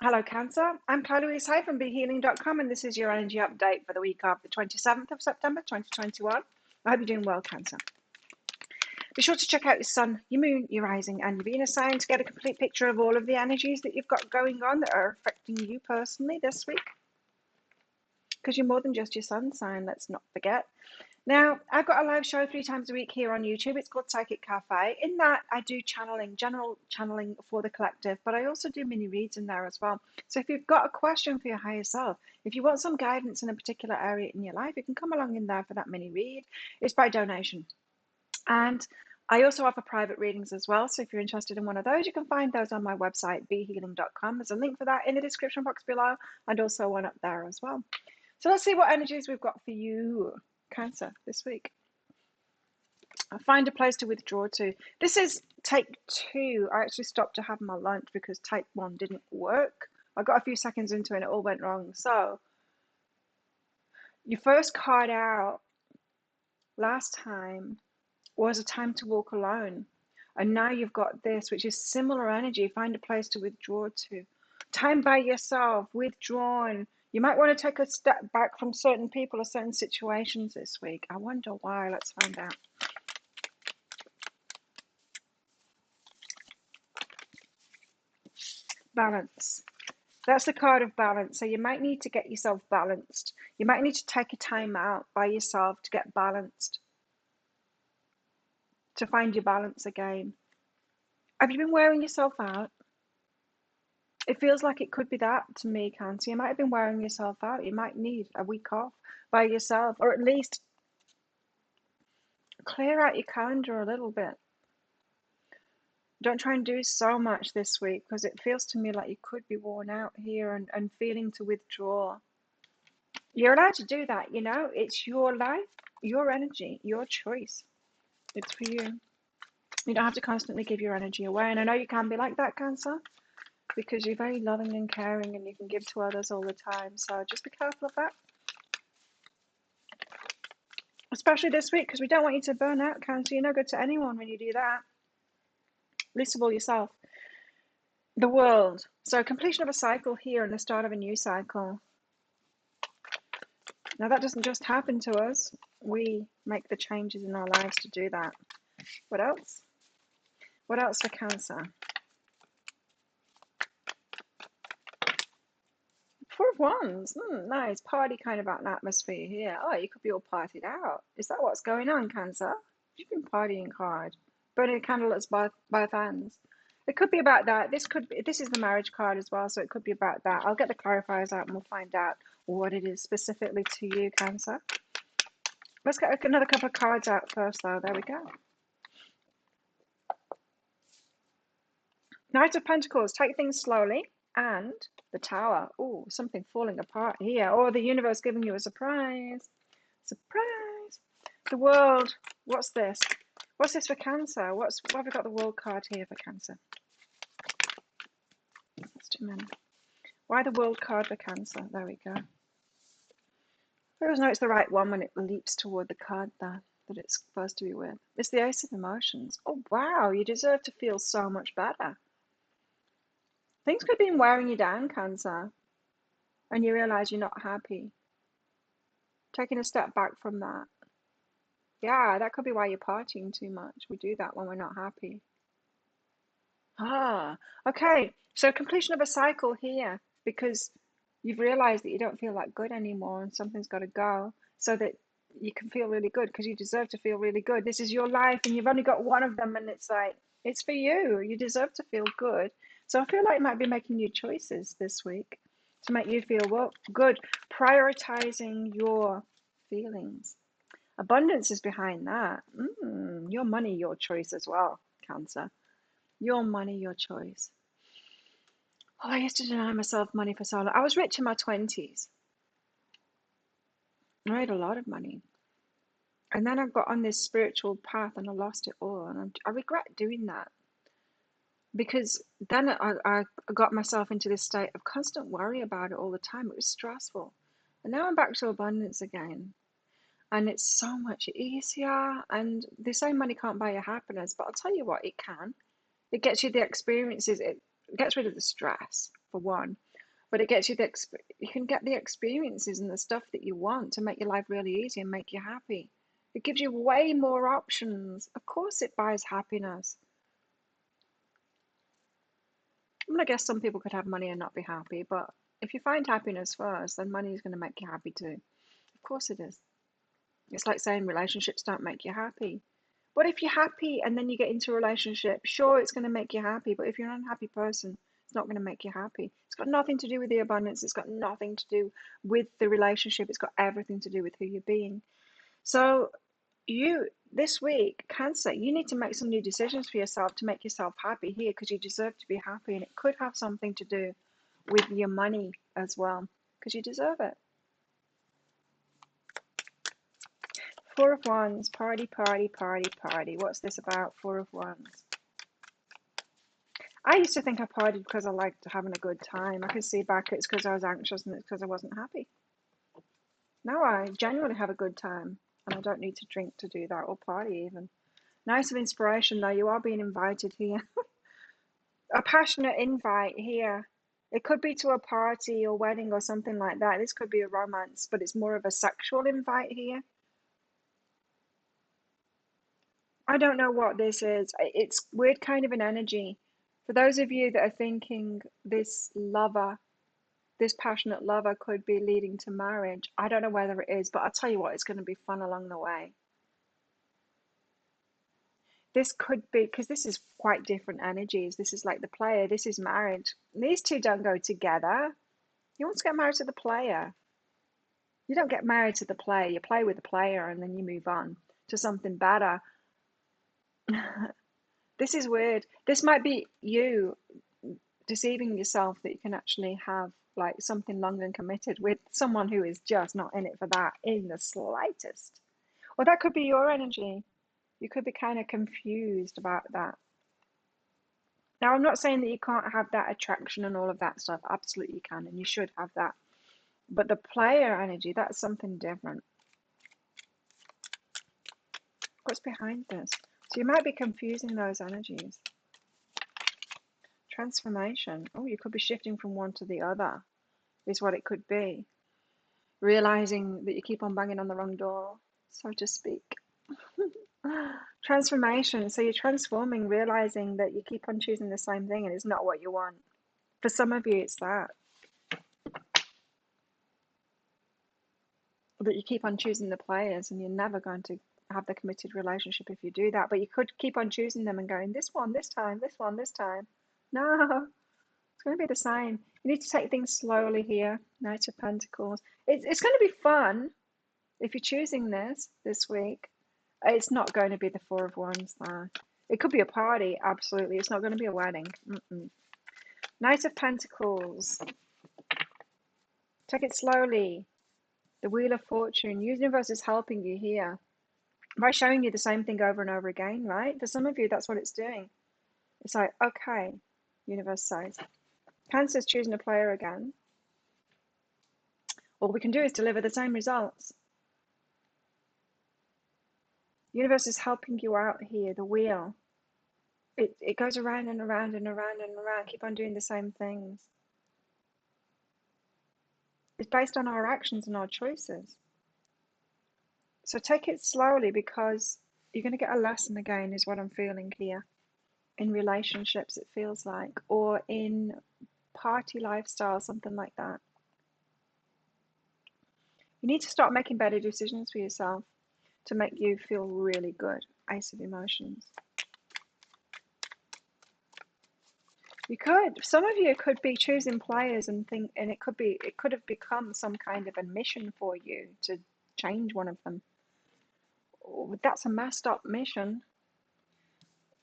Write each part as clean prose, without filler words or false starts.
Hello, Cancer. I'm Chloe Louise Hay from BeHealing.com, and this is your energy update for the week of the 27th of September 2021. I hope you're doing well, Cancer. Be sure to check out your Sun, your Moon, your Rising, and your Venus sign to get a complete picture of all of the energies that you've got going on that are affecting you personally this week. Because you're more than just your Sun sign, let's not forget. Now, I've got a live show 3 times a week here on YouTube. It's called Psychic Cafe. In that, I do channeling, general channeling for the collective, but I also do mini reads in there as well. So if you've got a question for your higher self, if you want some guidance in a particular area in your life, you can come along in there for that mini read. It's by donation. And I also offer private readings as well. So if you're interested in one of those, you can find those on my website, behealing.com. There's a link for that in the description box below, and also one up there as well. So let's see what energies we've got for you, Cancer, this week. Find a place to withdraw to. This is take 2. I actually stopped to have my lunch because take 1 didn't work. I got a few seconds into it and it all went wrong. So your first card out last time was a time to walk alone. And now you've got this, which is similar energy. Find a place to withdraw to. Time by yourself, withdrawn. You might want to take a step back from certain people or certain situations this week. I wonder why. Let's find out. Balance. That's the card of balance. So you might need to get yourself balanced. You might need to take a time out by yourself to get balanced, to find your balance again. Have you been wearing yourself out? It feels like it could be that to me, Cancer. You might have been wearing yourself out. You might need a week off by yourself, or at least clear out your calendar a little bit. Don't try and do so much this week because it feels to me like you could be worn out here and feeling to withdraw. You're allowed to do that, you know? It's your life, your energy, your choice. It's for you. You don't have to constantly give your energy away. And I know you can be like that, Cancer, because you're very loving and caring and you can give to others all the time. So just be careful of that. Especially this week, because we don't want you to burn out, Cancer. You're no good to anyone when you do that. Least of all yourself. The world. So completion of a cycle here and the start of a new cycle. Now that doesn't just happen to us. We make the changes in our lives to do that. What else? What else for Cancer? 4 of Wands. Nice. Party kind of an atmosphere here. Oh, you could be all partied out. Is that what's going on, Cancer? You've been partying hard. Burning a candle at both ends. It could be about that. This is the marriage card as well, so it could be about that. I'll get the clarifiers out and we'll find out what it is specifically to you, Cancer. Let's get another couple of cards out first, though. There we go. Knight of Pentacles. Take things slowly. And the Tower. Oh, something falling apart here. Or the universe giving you a surprise. Surprise. The World. What's this? What's this for Cancer? What have we got the World card here for Cancer? That's too many. Why the World card for Cancer? There we go. I always know it's the right one when it leaps toward the card there that it's supposed to be with. It's the Ace of Emotions. Oh, wow. You deserve to feel so much better. Things could have been wearing you down, Cancer, and you realize you're not happy. Taking a step back from that. Yeah, that could be why you're partying too much. We do that when we're not happy. Okay. So completion of a cycle here because you've realized that you don't feel that good anymore and something's got to go so that you can feel really good because you deserve to feel really good. This is your life and you've only got one of them and it's like, it's for you. You deserve to feel good. So I feel like you might be making new choices this week to make you feel good, prioritizing your feelings. Abundance is behind that. Your money, your choice as well, Cancer. Your money, your choice. Oh, I used to deny myself money for so long. I was rich in my 20s. I made a lot of money. And then I got on this spiritual path and I lost it all. And I regret doing that. Because then I got myself into this state of constant worry about it all the time. It was stressful. And now I'm back to abundance again. And it's so much easier. And they say money can't buy you happiness. But I'll tell you what, it can. It gets you the experiences. It gets rid of the stress, for one. but it gets you you can get the experiences and the stuff that you want to make your life really easy and make you happy. It gives you way more options. Of course, it buys happiness. I mean, I guess some people could have money and not be happy, but if you find happiness first, then money is going to make you happy too. Of course, it is. It's like saying relationships don't make you happy. What if you're happy and then you get into a relationship? Sure, it's going to make you happy, but if you're an unhappy person, it's not going to make you happy. It's got nothing to do with the abundance. It's got nothing to do with the relationship. It's got everything to do with who you're being. So this week, Cancer, you need to make some new decisions for yourself to make yourself happy here, because you deserve to be happy, and it could have something to do with your money as well, because you deserve it. Four of Wands, party, party, party, party. What's this about? Four of Wands. I used to think I partied because I liked having a good time. I can see back it's because I was anxious and it's because I wasn't happy. Now I genuinely have a good time, and I don't need to drink to do that, or party even. Nice of inspiration though. You are being invited here. A passionate invite here. It could be to a party or wedding or something like that. This could be a romance, but it's more of a sexual invite here. I don't know what this is. It's weird kind of an energy. For those of you that are thinking this lover, this passionate lover could be leading to marriage, I don't know whether it is, but I'll tell you what, it's going to be fun along the way. This could be, because this is quite different energies. This is like the player, this is marriage. These two don't go together. You want to get married to the player. You don't get married to the player. You play with the player and then you move on to something better. This is weird. This might be you deceiving yourself that you can actually have like something long and committed with someone who is just not in it for that in the slightest. Or that could be your energy. You could be kind of confused about that. Now, I'm not saying that you can't have that attraction and all of that stuff. Absolutely you can, and you should have that. But the player energy, that's something different. What's behind this? So you might be confusing those energies. Transformation. Oh, you could be shifting from one to the other, is what it could be. Realizing that you keep on banging on the wrong door, so to speak. Transformation. So you're transforming, realizing that you keep on choosing the same thing and it's not what you want. For some of you, it's that you keep on choosing the players and you're never going to have the committed relationship if you do that. But you could keep on choosing them and going, this one, this time, this one, this time. No, it's going to be the same. You need to take things slowly here. Knight of Pentacles. It's going to be fun if you're choosing this week. It's not going to be the Four of Wands though. It could be a party, absolutely. It's not going to be a wedding. Knight of Pentacles. Take it slowly. The Wheel of Fortune. Universe is helping you here by showing you the same thing over and over again, right? For some of you, that's what it's doing. It's like, okay, universe says. Cancer's choosing a player again. All we can do is deliver the same results. Universe is helping you out here, the wheel. It goes around and around and around and around. Keep on doing the same things. It's based on our actions and our choices. So take it slowly, because you're going to get a lesson again, is what I'm feeling here. In relationships, it feels like, or in party lifestyle, something like that. You need to start making better decisions for yourself to make you feel really good. Ace of Emotions. You could, some of you could be choosing players and it could have become some kind of a mission for you to change one of them. Oh, that's a messed up mission.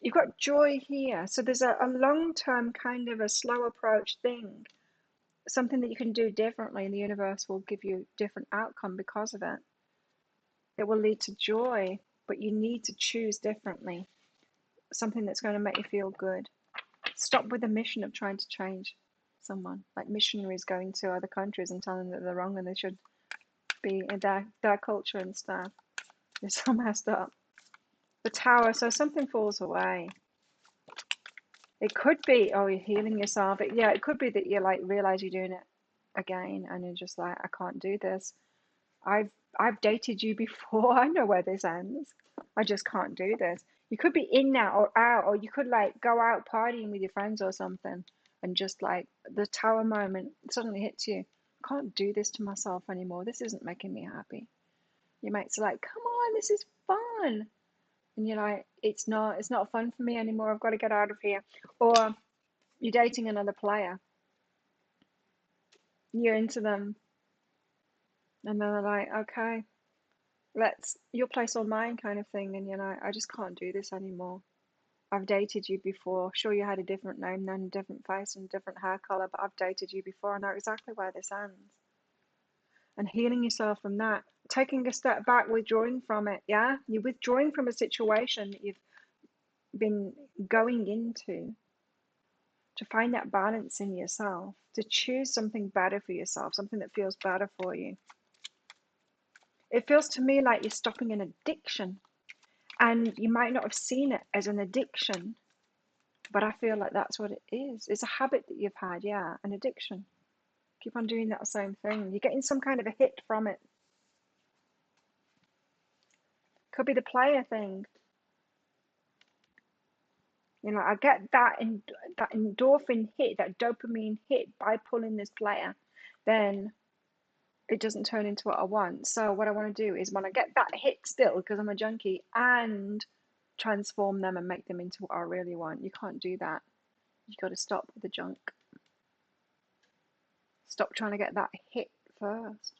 You've got joy here. So there's a long-term kind of a slow approach thing, something that you can do differently, and the universe will give you a different outcome because of it. It will lead to joy, but you need to choose differently. Something that's going to make you feel good. Stop with the mission of trying to change someone, like missionaries going to other countries and telling them that they're wrong and they should be in their culture and stuff. It's so messed up. The Tower, so something falls away. It could be, oh, you're healing yourself. Yeah, it could be that you like realize you're doing it again, and you're just like, I can't do this. I've dated you before. I know where this ends. I just can't do this. You could be in now or out, or you could like go out partying with your friends or something, and just like the tower moment suddenly hits you. I can't do this to myself anymore. This isn't making me happy. Your mates are like, come on, this is fun. And you're like, it's not fun for me anymore. I've got to get out of here. Or you're dating another player. You're into them, and they're like, okay, let's your place or mine kind of thing. And you're like, I just can't do this anymore. I've dated you before. Sure, you had a different name then, a different face and different hair color, but I've dated you before. I know exactly where this ends. And healing yourself from that, taking a step back, withdrawing from it. Yeah, you're withdrawing from a situation that you've been going into to find that balance in yourself, to choose something better for yourself, something that feels better for you. It feels to me like you're stopping an addiction, and you might not have seen it as an addiction, but I feel like that's what it is. It's a habit that you've had, yeah, an addiction. Keep on doing that same thing. You're getting some kind of a hit from it. Could be the player thing. You know, I get that that endorphin hit, that dopamine hit by pulling this player. Then it doesn't turn into what I want. So what I want to do is when I get that hit still, because I'm a junkie, and transform them and make them into what I really want. You can't do that. You got to stop with the junk. Stop trying to get that hit first.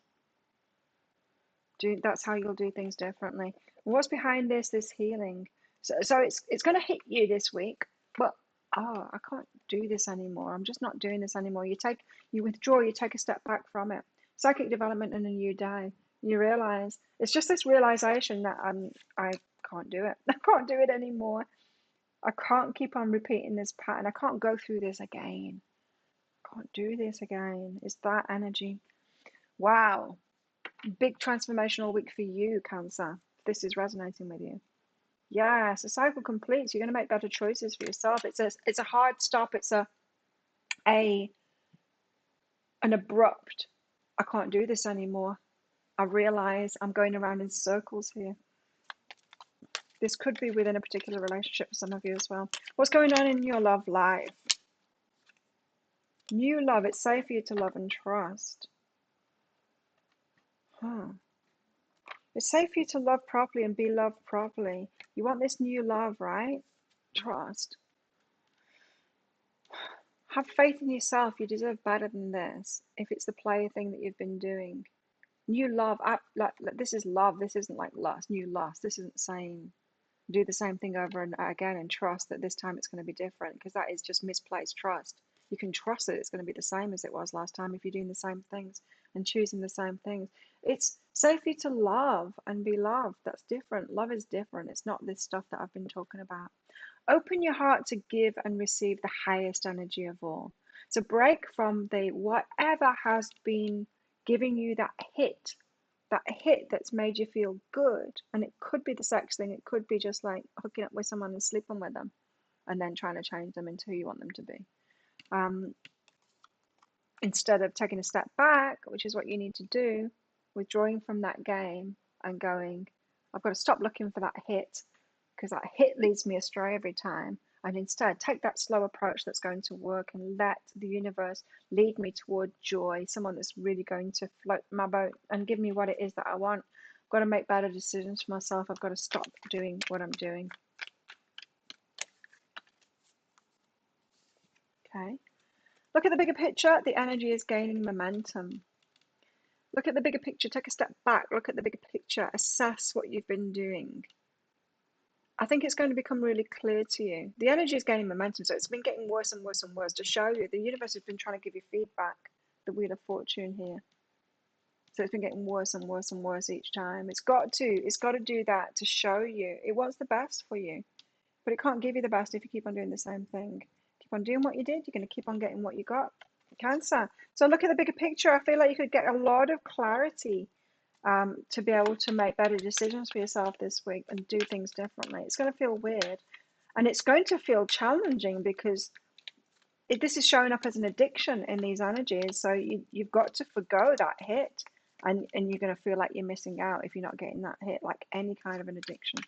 That's how you'll do things differently. And what's behind this healing? So it's going to hit you this week, but I can't do this anymore. I'm just not doing this anymore. You withdraw, you take a step back from it. Psychic development in a new day. You realize it's just this realization that I can't do it. I can't do it anymore. I can't keep on repeating this pattern. I can't go through this again. I can't do this again. It's that energy. Wow. Big transformational week for you, Cancer. This is resonating with you. Yes, the cycle completes. You're going to make better choices for yourself. It's a hard stop. It's an abrupt. I can't do this anymore. I realize I'm going around in circles here. This could be within a particular relationship for some of you as well. What's going on in your love life? New love. It's safe for you to love and trust. It's safe for you to love properly and be loved properly. You want this new love, right? Trust. Have faith in yourself. You deserve better than this. If it's the player thing that you've been doing. New love. This is love. This isn't like lust. New lust. This isn't saying do the same thing over and again and trust that this time it's going to be different, because that is just misplaced trust. You can trust that it's going to be the same as it was last time if you're doing the same things and choosing the same things. It's safe for you to love and be loved. That's different. Love is different. It's not this stuff that I've been talking about. Open your heart to give and receive the highest energy of all. So break from the whatever has been giving you that hit that's made you feel good. And it could be the sex thing. It could be just like hooking up with someone and sleeping with them and then trying to change them into who you want them to be. Instead of taking a step back, which is what you need to do, withdrawing from that game and going, I've got to stop looking for that hit, because that hit leads me astray every time. And instead, take that slow approach that's going to work and let the universe lead me toward joy, someone that's really going to float my boat and give me what it is that I want. I've got to make better decisions for myself. I've got to stop doing what I'm doing. Okay. Look at the bigger picture. The energy is gaining momentum. Look at the bigger picture. Take a step back. Look at the bigger picture. Assess what you've been doing. I think it's going to become really clear to you. The energy is gaining momentum, so it's been getting worse and worse and worse to show you. The universe has been trying to give you feedback, the Wheel of Fortune here. So it's been getting worse and worse and worse each time. It's got to do that to show you. It wants the best for you, but it can't give you the best if you keep on doing the same thing. Keep on doing what you did, you're going to keep on getting what you got. Cancer. So look at the bigger picture. I feel like you could get a lot of clarity to be able to make better decisions for yourself this week and do things differently. It's going to feel weird, and it's going to feel challenging because this is showing up as an addiction in these energies. So you've got to forgo that hit, and you're going to feel like you're missing out if you're not getting that hit, like any kind of an addiction.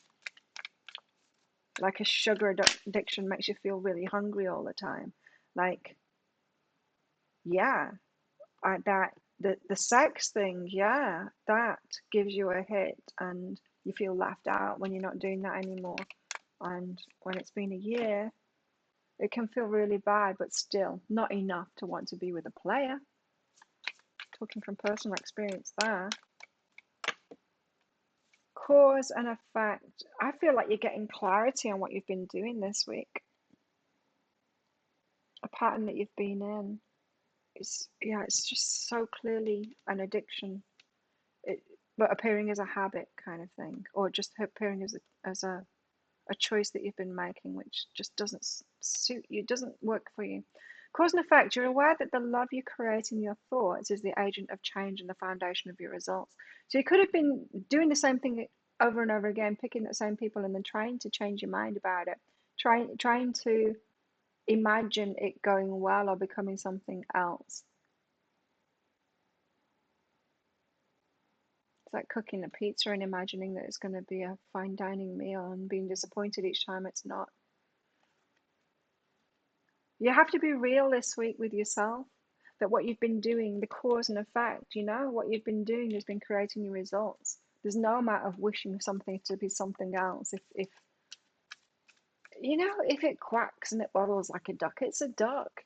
Like a sugar addiction makes you feel really hungry all the time. Like, yeah, that the sex thing, yeah, that gives you a hit, and you feel left out when you're not doing that anymore. And when it's been a year, it can feel really bad, but still not enough to want to be with a player. Talking from personal experience there. Cause and effect. I feel like you're getting clarity on what you've been doing this week. A pattern that you've been in. It's just so clearly an addiction. It, but appearing as a habit kind of thing, or just appearing as a choice that you've been making, which just doesn't suit you, doesn't work for you. Cause and effect, you're aware that the love you create in your thoughts is the agent of change and the foundation of your results. So you could have been doing the same thing over and over again, picking the same people, and then trying to change your mind about it, trying to imagine it going well or becoming something else. It's like cooking a pizza and imagining that it's going to be a fine dining meal and being disappointed each time it's not. You have to be real this week with yourself, that what you've been doing, the cause and effect, what you've been doing has been creating your results. There's no amount of wishing something to be something else. If it quacks and it waddles like a duck, it's a duck.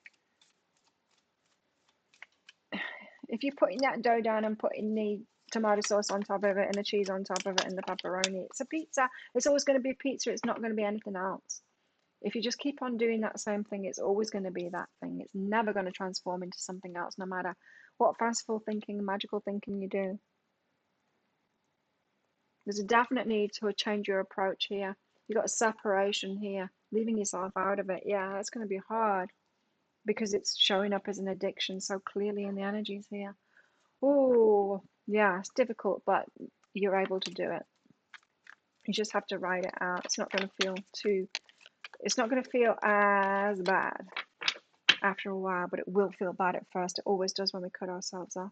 If you're putting that dough down and putting the tomato sauce on top of it and the cheese on top of it and the pepperoni, it's a pizza. It's always going to be pizza. It's not going to be anything else. If you just keep on doing that same thing, it's always going to be that thing. It's never going to transform into something else, no matter what fanciful thinking, magical thinking you do. There's a definite need to change your approach here. You've got a separation here, leaving yourself out of it. Yeah, that's going to be hard because it's showing up as an addiction so clearly in the energies here. Oh, yeah, it's difficult, but you're able to do it. You just have to write it out. It's not going to feel as bad after a while, but it will feel bad at first. It always does when we cut ourselves off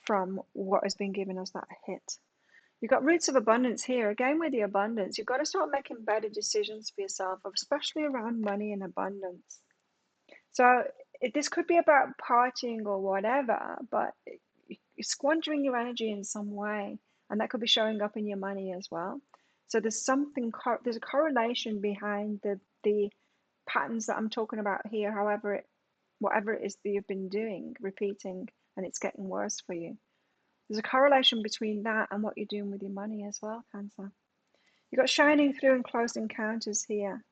from what has been giving us that hit. You've got roots of abundance here. Again, with the abundance, you've got to start making better decisions for yourself, especially around money and abundance. So this could be about partying or whatever, but you're squandering your energy in some way, and that could be showing up in your money as well. So there's a correlation behind the patterns that I'm talking about here. Whatever it is that you've been doing, repeating, and it's getting worse for you. There's a correlation between that and what you're doing with your money as well, Cancer. You've got shining through and close encounters here.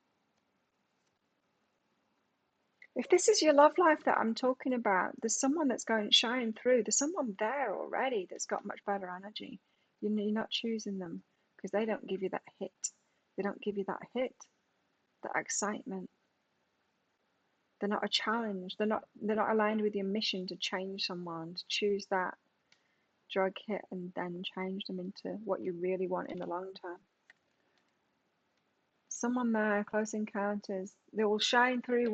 If this is your love life that I'm talking about, there's someone that's going shine through. There's someone there already that's got much better energy. You're not choosing them because they don't give you that hit. They don't give you that hit, that excitement. They're not a challenge. They're not aligned with your mission to change someone, to choose that drug hit and then change them into what you really want in the long term. Someone there, close encounters, they will shine through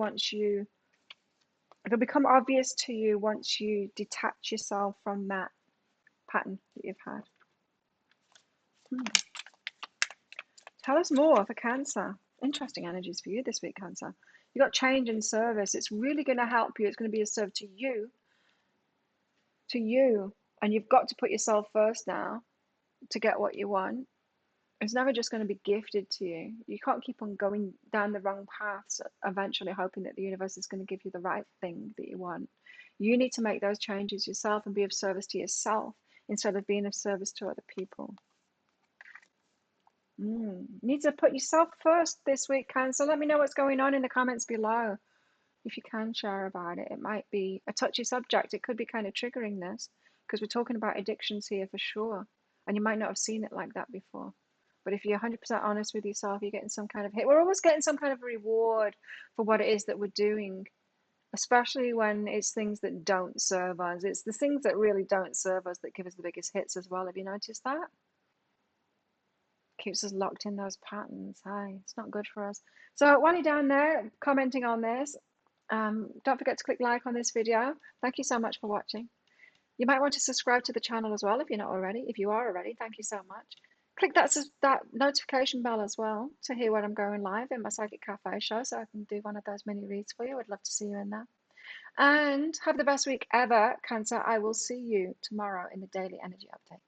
it'll become obvious to you once you detach yourself from that pattern that you've had. Tell us more for Cancer. Interesting energies for you this week, Cancer. You've got change and service. It's really going to help you. It's going to be a serve to you. And you've got to put yourself first now to get what you want. It's never just going to be gifted to you. You can't keep on going down the wrong paths, eventually hoping that the universe is going to give you the right thing that you want. You need to make those changes yourself and be of service to yourself instead of being of service to other people. You need to put yourself first this week, Cancer. Let me know what's going on in the comments below. If you can share about it. It might be a touchy subject. It could be kind of triggering this because we're talking about addictions here for sure. And you might not have seen it like that before. But if you're 100% honest with yourself, you're getting some kind of hit. We're always getting some kind of reward for what it is that we're doing, especially when it's things that don't serve us. It's the things that really don't serve us that give us the biggest hits as well. Have you noticed that? Keeps us locked in those patterns. It's not good for us. So while you're down there commenting on this, Don't forget to click like on this video. Thank you so much for watching. You might want to subscribe to the channel as well if you're not already. If you are already, thank you so much. Click that notification bell as well to hear when I'm going live in my Psychic Cafe show, so I can do one of those mini reads for you. I'd love to see you in there. And have the best week ever, Cancer. I will see you tomorrow in the Daily Energy Update.